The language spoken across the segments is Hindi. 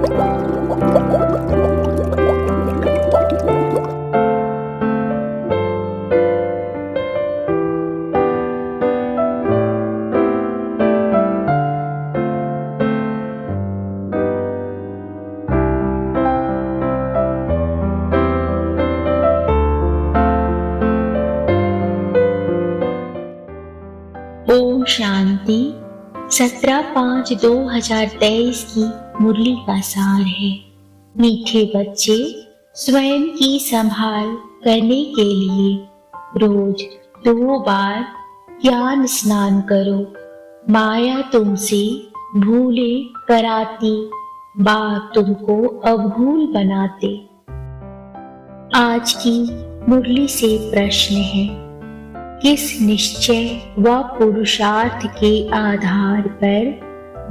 ओम शांति। 17/5/2023 की मुरली का सार है। मीठे बच्चे, स्वयं की संभाल करने के लिए रोज 2 बार ज्ञान स्नान करो। माया तुमसे भूले कराती, बाप तुमको अभूल बनाते। आज की मुरली से प्रश्न है, किस निश्चय व पुरुषार्थ के आधार पर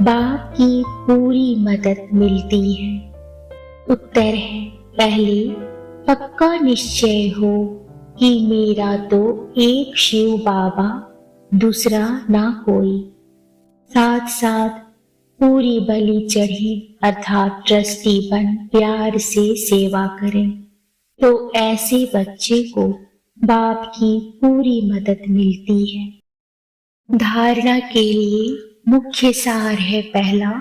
बाप की पूरी मदद मिलती है? उत्तर है, पहले पक्का निश्चय हो कि मेरा तो एक शिव बाबा, दूसरा ना कोई। साथ साथ पूरी बलि चढ़े अर्थात ट्रस्टी बन प्यार से सेवा करें, तो ऐसे बच्चे को बाप की पूरी मदद मिलती है। धारणा के लिए मुख्य सार है, पहला,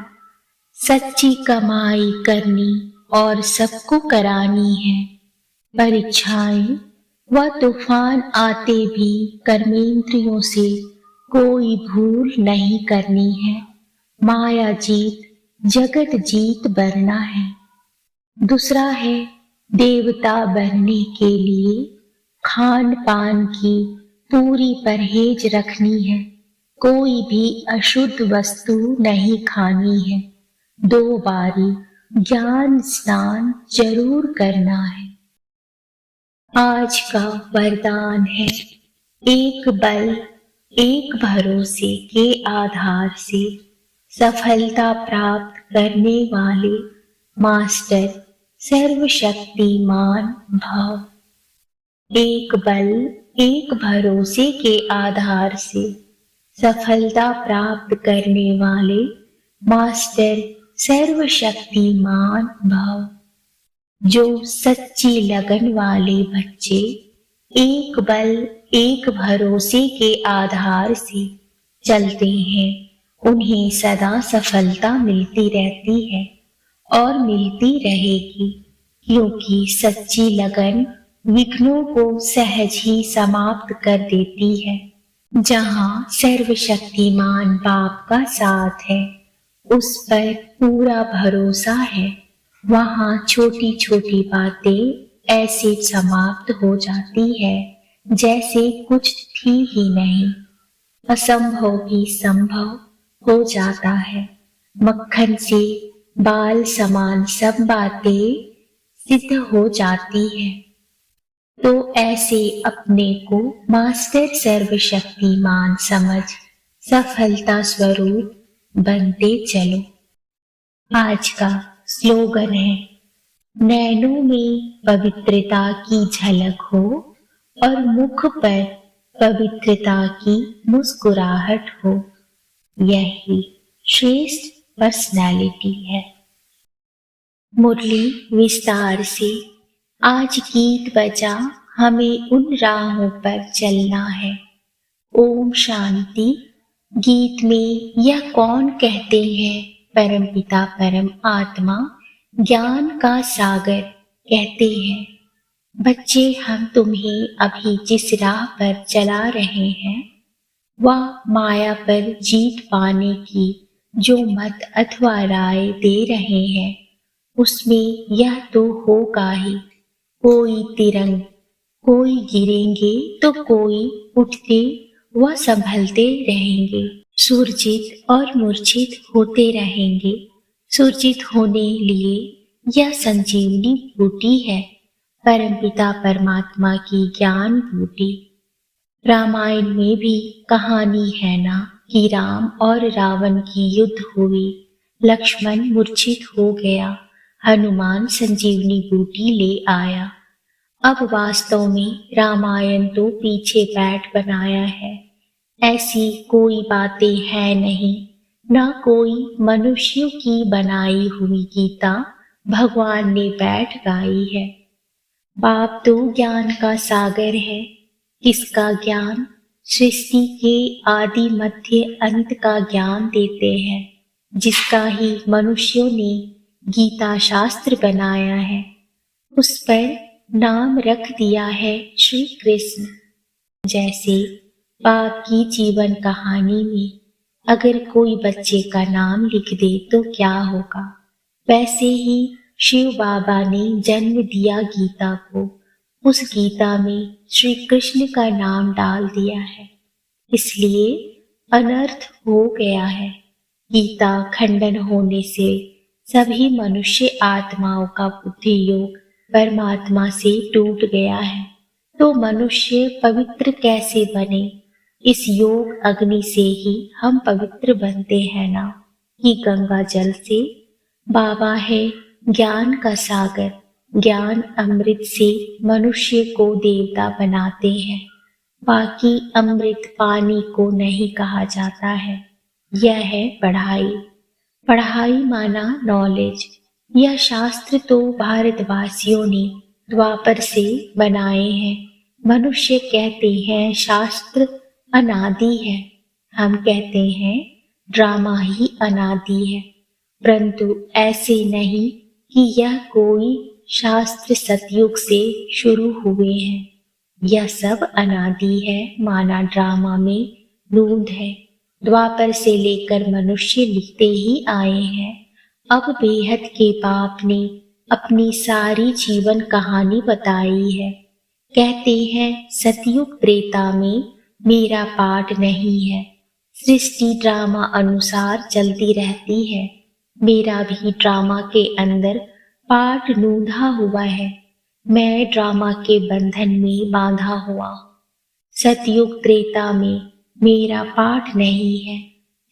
सच्ची कमाई करनी और सबको करानी है। परीक्षाएं व तूफान आते भी कर्मेंद्रियों से कोई भूल नहीं करनी है। माया जीत जगत जीत बनना है। दूसरा है, देवता बनने के लिए खान पान की पूरी परहेज रखनी है। कोई भी अशुद्ध वस्तु नहीं खानी है। 2 बारी ज्ञान स्नान जरूर करना है। आज का वरदान है, एक बल एक भरोसे के आधार से सफलता प्राप्त करने वाले मास्टर सर्वशक्तिमान भव। एक बल एक भरोसे के आधार से सफलता प्राप्त करने वाले मास्टर सर्वशक्तिमान भव। जो सच्ची लगन वाले बच्चे एक बल एक भरोसे के आधार से चलते हैं, उन्हें सदा सफलता मिलती रहती है और मिलती रहेगी, क्योंकि सच्ची लगन विघ्नों को सहज ही समाप्त कर देती है। जहाँ सर्वशक्तिमान बाप का साथ है, उस पर पूरा भरोसा है, वहाँ छोटी छोटी बातें ऐसे समाप्त हो जाती है जैसे कुछ थी ही नहीं। असंभव भी संभव हो जाता है। मक्खन से बाल समान सब बातें सिद्ध हो जाती है। तो ऐसे अपने को मास्टर सर्वशक्तिमान समझ सफलता स्वरूप बनते चलो। आज का स्लोगन है, नैनों में पवित्रता की झलक हो और मुख पर पवित्रता की मुस्कुराहट हो। यही श्रेष्ठ पर्सनालिटी है। मुरली विस्तार से। आज गीत बजा, हमें उन राहों पर चलना है। ओम शांति। गीत में यह कौन कहते हैं? परमपिता परम आत्मा ज्ञान का सागर कहते हैं, बच्चे हम तुम्हें अभी जिस राह पर चला रहे हैं, वह माया पर जीत पाने की जो मत अथवा राय दे रहे हैं, उसमें यह तो होगा ही। कोई तिरंग, कोई गिरेंगे तो कोई उठते व संभलते रहेंगे। सुरजित और मूर्छित होते रहेंगे। सुरजित होने लिए यह संजीवनी बूटी है, परमपिता परमात्मा की ज्ञान बूटी। रामायण में भी कहानी है ना कि राम और रावण की युद्ध हुई, लक्ष्मण मूर्छित हो गया, हनुमान संजीवनी बूटी ले आया। अब वास्तव में रामायण तो पीछे बैठ बनाया है। ऐसी कोई बातें है नहीं। ना कोई मनुष्यों की बनाई हुई गीता भगवान ने बैठ गाई है। बाप तो ज्ञान का सागर है, किसका ज्ञान सृष्टि के आदि मध्य अंत का ज्ञान देते हैं, जिसका ही मनुष्यों ने गीता शास्त्र बनाया है। उस पर नाम रख दिया है श्री कृष्ण। जैसे बाप की जीवन कहानी में अगर कोई बच्चे का नाम लिख दे तो क्या होगा, वैसे ही शिव बाबा ने जन्म दिया गीता को। उस गीता में श्री कृष्ण का नाम डाल दिया है, इसलिए अनर्थ हो गया है। गीता खंडन होने से सभी मनुष्य आत्माओं का बुद्धि योग परमात्मा से टूट गया है, तो मनुष्य पवित्र कैसे बने? इस योग अग्नि से ही हम पवित्र बनते हैं ना, कि गंगा जल से। बाबा है ज्ञान का सागर, ज्ञान अमृत से मनुष्य को देवता बनाते हैं। बाकी अमृत पानी को नहीं कहा जाता है। यह है पढ़ाई। पढ़ाई माना नॉलेज। यह शास्त्र तो भारतवासियों ने द्वापर से बनाए हैं। मनुष्य कहते हैं शास्त्र अनादि है, हम कहते हैं ड्रामा ही अनादि है, परंतु ऐसे नहीं कि यह कोई शास्त्र सतयुग से शुरू हुए हैं। यह सब अनादि है, माना ड्रामा में नूंद है। द्वापर से लेकर मनुष्य लिखते ही आए हैं। अब बेहद के बाप ने अपनी सारी जीवन कहानी बताई है। कहते हैं सतयुग त्रेता में मेरा पाठ नहीं है। सृष्टि ड्रामा अनुसार चलती रहती है। मेरा भी ड्रामा के अंदर पाठ नूंधा हुआ है। मैं ड्रामा के बंधन में बांधा हुआ। सतयुग त्रेता में मेरा पाठ नहीं है।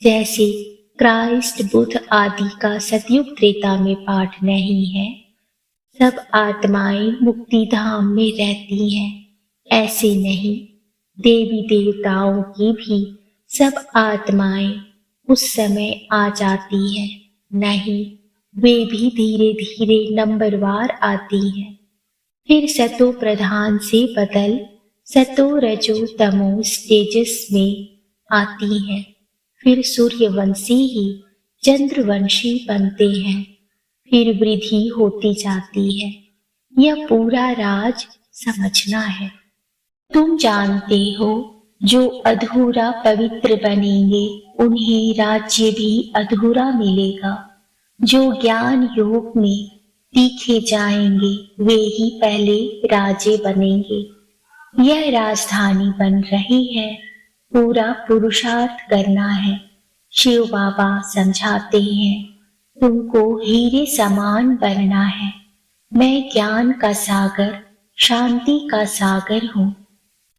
जैसे क्राइस्ट बुद्ध आदि का सतयुग त्रेता में पाठ नहीं है। सब आत्माएं मुक्ति धाम में रहती हैं, ऐसे नहीं। देवी देवताओं की भी सब आत्माएं उस समय आ जाती हैं, नहीं, वे भी धीरे धीरे नंबरवार आती हैं। फिर सतो प्रधान से बदल सतो रजो तमो स्टेजस में आती हैं। फिर सूर्यवंशी ही चंद्रवंशी बनते हैं। फिर वृद्धि होती जाती है। यह पूरा राज समझना है। तुम जानते हो जो अधूरा पवित्र बनेंगे उन्हें राज्य भी अधूरा मिलेगा। जो ज्ञान योग में तीखे जाएंगे वे ही पहले राजे बनेंगे। यह राजधानी बन रही है, पूरा पुरुषार्थ करना है। शिव बाबा समझाते हैं तुमको हीरे समान बनना है। मैं ज्ञान का सागर, शांति का सागर हूँ।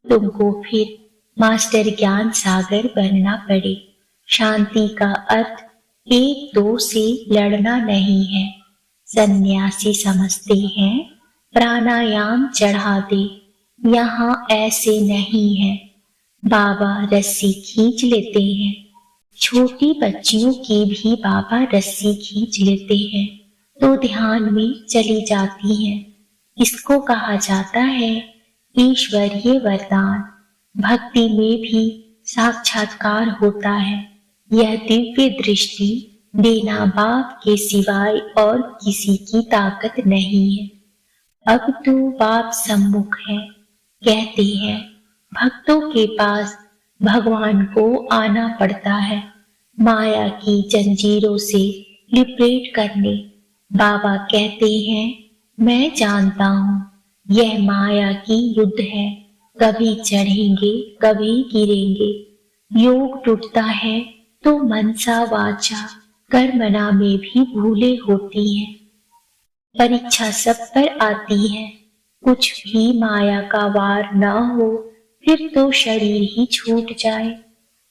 तुमको फिर मास्टर ज्ञान सागर बनना पड़े। शांति का अर्थ एक दो से लड़ना नहीं है। सन्यासी समझते हैं प्राणायाम चढ़ा दे, यहाँ ऐसे नहीं है। बाबा रस्सी खींच लेते हैं। छोटी बच्चियों की भी बाबा रस्सी खींच लेते हैं तो ध्यान में चली जाती हैं। इसको कहा जाता है ईश्वरीय वरदान। भक्ति में भी साक्षात्कार होता है। यह दिव्य दृष्टि देना बाप के सिवाय और किसी की ताकत नहीं है। अब तो बाप सम्मुख है। कहते हैं भक्तों के पास भगवान को आना पड़ता है, माया की जंजीरों से लिपट करने। बाबा कहते हैं मैं जानता हूँ यह माया की युद्ध है। कभी चढ़ेंगे कभी गिरेंगे। योग टूटता है तो मनसा वाचा कर्मणा में भी भूले होती हैं। परीक्षा सब पर आती है। कुछ भी माया का वार न हो फिर तो शरीर ही छूट जाए।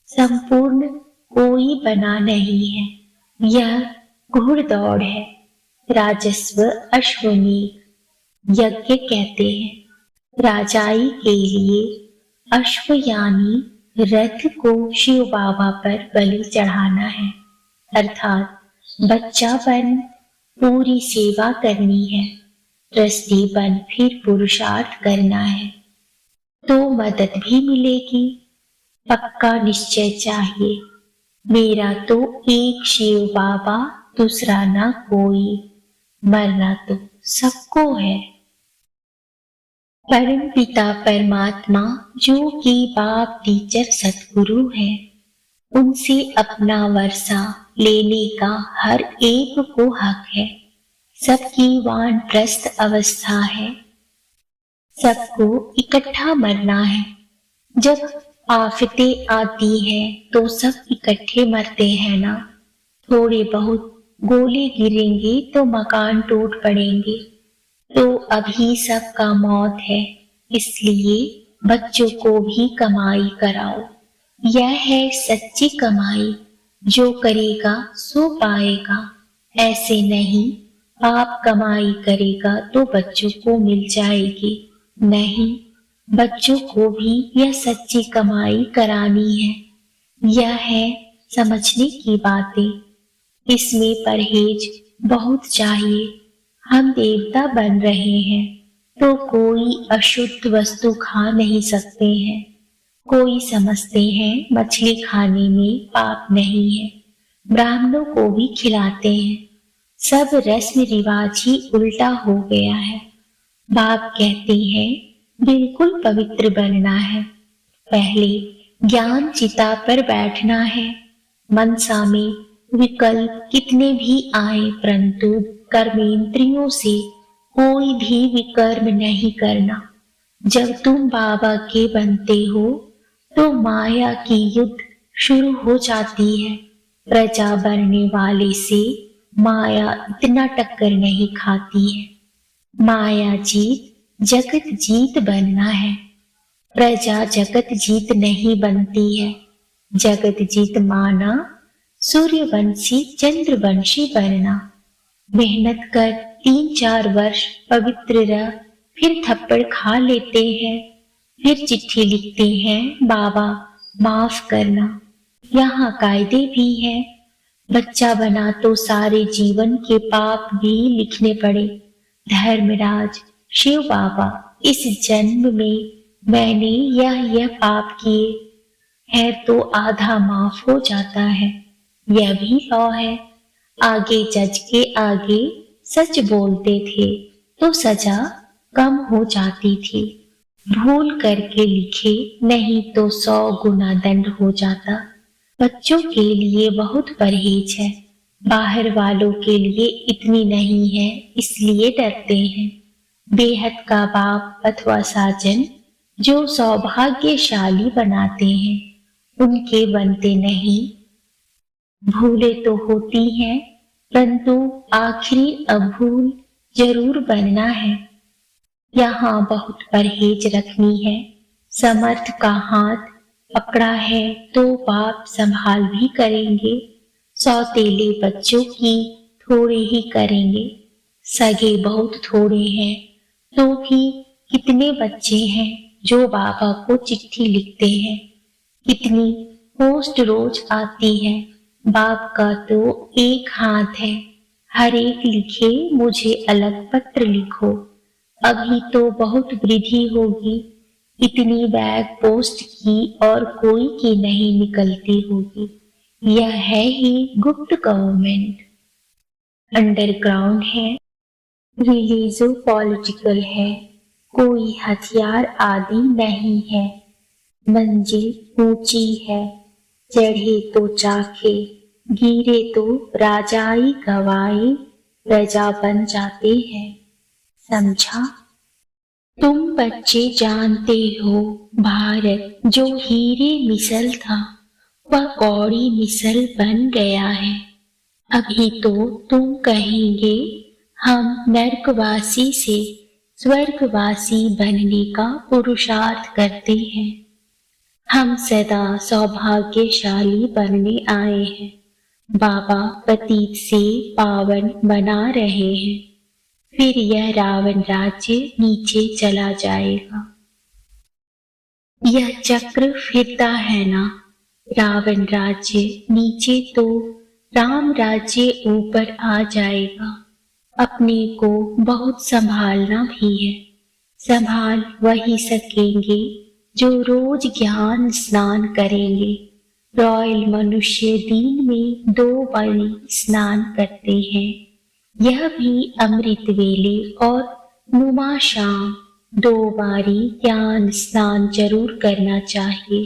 संपूर्ण कोई बना नहीं है। यह घुड़दौड़ है। राजस्व अश्वमेध यज्ञ कहते हैं। राजाई के लिए अश्व यानी रथ को शिव बाबा पर बलि चढ़ाना है। अर्थात बच्चापन पूरी सेवा करनी है, ट्रस्टीपन फिर पुरुषार्थ करना है, तो मदद भी मिलेगी। पक्का निश्चय चाहिए। मेरा तो एक शिव बाबा, दूसरा ना कोई, मरना तो सबको है। परम पिता परमात्मा जो कि बाप टीचर सतगुरु है, उनसे अपना वर्षा लेने का हर एक को हक है। सबकी वानप्रस्थ अवस्था है, सबको इकट्ठा मरना है। जब आफतें आती हैं तो सब इकट्ठे मरते हैं ना। थोड़े बहुत गोले गिरेंगे तो मकान टूट पड़ेंगे, तो अभी सबका मौत है। इसलिए बच्चों को भी कमाई कराओ। यह है सच्ची कमाई। जो करेगा सो पाएगा। ऐसे नहीं आप कमाई करेगा तो बच्चों को मिल जाएगी। नहीं, बच्चों को भी यह सच्ची कमाई करानी है। यह है समझने की बातें। इसमें परहेज बहुत चाहिए। हम देवता बन रहे हैं तो कोई अशुद्ध वस्तु खा नहीं सकते हैं। कोई समझते हैं मछली खाने में पाप नहीं है, ब्राह्मणों को भी खिलाते हैं। सब रस्म रिवाज ही उल्टा हो गया है। बाप कहते हैं बिल्कुल पवित्र बनना है। पहले ज्ञान चिता पर बैठना है। मनसा में विकल्प कितने भी आए, परंतु कर्मेंद्रियों से कोई भी विकर्म नहीं करना। जब तुम बाबा के बनते हो तो माया की युद्ध शुरू हो जाती है। प्रजा बनने वाले से माया इतना टक्कर नहीं खाती है। माया जीत जगत जीत बनना है। प्रजा जगत जीत नहीं बनती है। जगत जीत माना सूर्यवंशी चंद्रवंशी बनना। मेहनत कर 3-4 वर्ष पवित्र रह, फिर थप्पड़ खा लेते हैं, फिर चिट्ठी लिखते हैं बाबा माफ करना। यहाँ कायदे भी हैं। बच्चा बना तो सारे जीवन के पाप भी लिखने पड़े। धर्मराज शिव बाबा, इस जन्म में मैंने यह पाप किए हैं तो आधा माफ हो जाता है। यह भी लॉ है। आगे जज के आगे सच बोलते थे तो सजा कम हो जाती थी। भूल करके लिखे नहीं तो 100 गुना दंड हो जाता। बच्चों के लिए बहुत परहेज है, बाहर वालों के लिए इतनी नहीं है, इसलिए डरते हैं। बेहद का बाप अथवा साजन जो सौभाग्यशाली बनाते हैं, उनके बनते नहीं। भूले तो होती हैं, परंतु आखिरी अभूल जरूर बनना है। यहाँ बहुत परहेज रखनी है। समर्थ का हाथ पकड़ा है तो बाप संभाल भी करेंगे। सौतेले बच्चों की थोड़े ही करेंगे। सगे बहुत थोड़े हैं तो भी कितने बच्चे हैं जो बाबा को चिट्ठी लिखते हैं। कितनी पोस्ट रोज आती है। बाप का तो एक हाथ है, हर एक लिखे मुझे अलग पत्र लिखो। अभी तो बहुत वृद्धि होगी। इतनी बैग पोस्ट की और कोई की नहीं निकलती होगी। यह है ही गुप्त गवर्नमेंट। अंडरग्राउंड है, रिलीजो पॉलिटिकल है, कोई हथियार आदि नहीं है। मंजिल ऊंची है, चढ़े तो चाखे, गिरे तो राजाई गवाए, प्रजा बन जाते हैं। समझा? तुम बच्चे जानते हो भारत जो हीरे मिसल था वह कौड़ी मिसल बन गया है। अभी तो तुम कहेंगे हम नरकवासी से स्वर्गवासी बनने का पुरुषार्थ करते हैं। हम सदा सौभाग्यशाली बनने आए हैं। बाबा पतित से पावन बना रहे हैं। फिर यह रावण राज्य नीचे चला जाएगा। यह चक्र फिरता है ना। रावण राज्य नीचे तो राम राज्य ऊपर आ जाएगा। अपने को बहुत संभालना भी है। संभाल वही सकेंगे जो रोज ज्ञान स्नान करेंगे। रॉयल मनुष्य दिन में 2 बारी स्नान करते हैं। यह भी अमृत वेले और नुमा शाम 2 बारी ज्ञान स्नान जरूर करना चाहिए।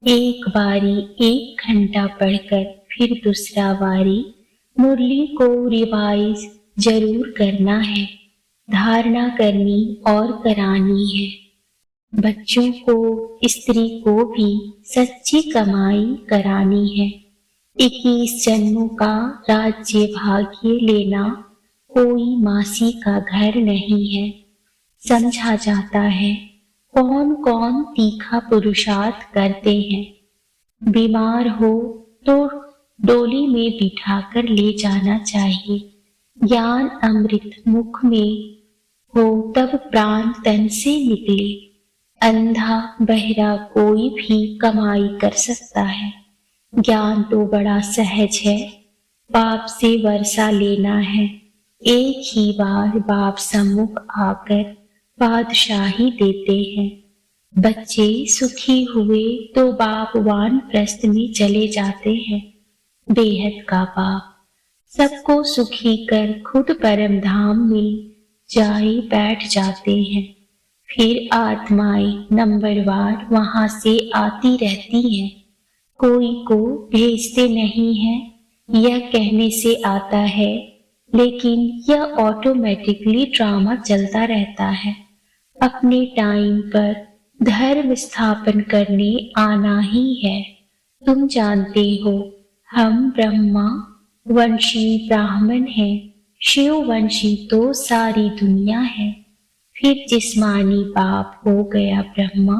एक बारी 1 घंटा पढ़कर फिर दूसरा बारी मुरली को रिवाइज जरूर करना है। धारणा करनी और करानी है। बच्चों को, स्त्री को भी सच्ची कमाई करानी है। 21 जन्मों का राज्य भाग्य लेना कोई मासी का घर नहीं है। समझा जाता है कौन कौन तीखा पुरुषार्थ करते हैं। बीमार हो तो डोली में बिठाकर ले जाना चाहिए। ज्ञान अमृत मुख में हो तब प्राण तन से निकले। अंधा बहरा कोई भी कमाई कर सकता है। ज्ञान तो बड़ा सहज है। बाप से वर्षा लेना है। एक ही बार बाप सम्मुख आकर बादशाही देते हैं। बच्चे सुखी हुए तो बाप वानप्रस्थ में चले जाते हैं। बेहद का बाप सबको सुखी कर खुद परम धाम में जाए बैठ जाते हैं। फिर आत्माएं नंबरवार वहां से आती रहती हैं। कोई को भेजते नहीं है, यह कहने से आता है, लेकिन यह ऑटोमेटिकली ड्रामा चलता रहता है। अपने टाइम पर धर्म स्थापन करने आना ही है। तुम जानते हो हम ब्रह्मा वंशी ब्राह्मण हैं। शिव वंशी तो सारी दुनिया है। फिर जिस्मानी बाप हो गया ब्रह्मा।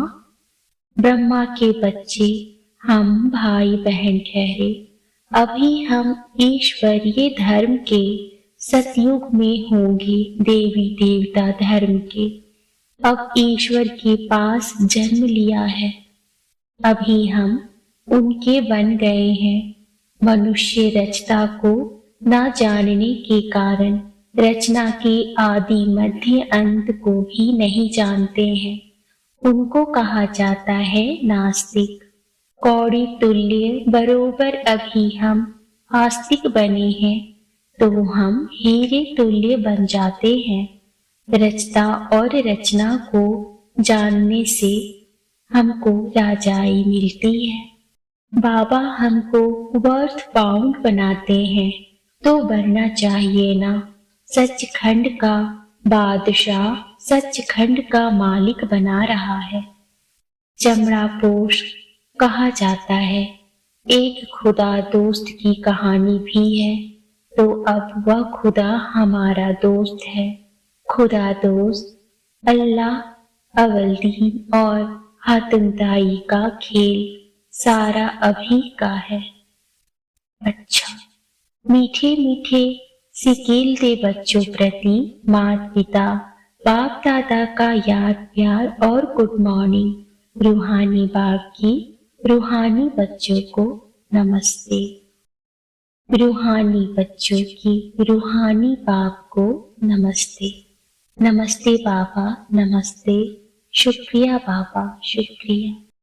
ब्रह्मा के बच्चे हम भाई बहन ठहरे। अभी हम ईश्वरीय धर्म के सतयुग में होंगे देवी देवता धर्म के। अब ईश्वर के पास जन्म लिया है। अभी हम उनके बन गए हैं। मनुष्य रचता को न जानने के कारण रचना के आदि मध्य अंत को भी नहीं जानते हैं। उनको कहा जाता है नास्तिक। कौड़ी तुल्य बरोबर अभी हम आस्तिक बने हैं तो हम हीरे तुल्य बन जाते हैं। रचता और रचना को जानने से हमको राजाई मिलती है। बाबा हमको वर्थ बाउंड बनाते हैं तो बनना चाहिए ना। सचखंड का बादशाह सचखंड का मालिक बना रहा है। चमड़ा पोश कहा जाता है। एक खुदा दोस्त की कहानी भी है तो अब वह खुदा हमारा दोस्त है। खुदा दोस्त अल्लाह अवल्दीन और हातिमताई का खेल सारा अभी का है। अच्छा, मीठे मीठे सिकेल दे बच्चों प्रति माता पिता बाप दादा का याद प्यार और गुड मॉर्निंग। रूहानी बाप की रूहानी बच्चों को नमस्ते। रूहानी बच्चों की रूहानी बाप को नमस्ते। नमस्ते बाबा, नमस्ते। शुक्रिया बाबा, शुक्रिया।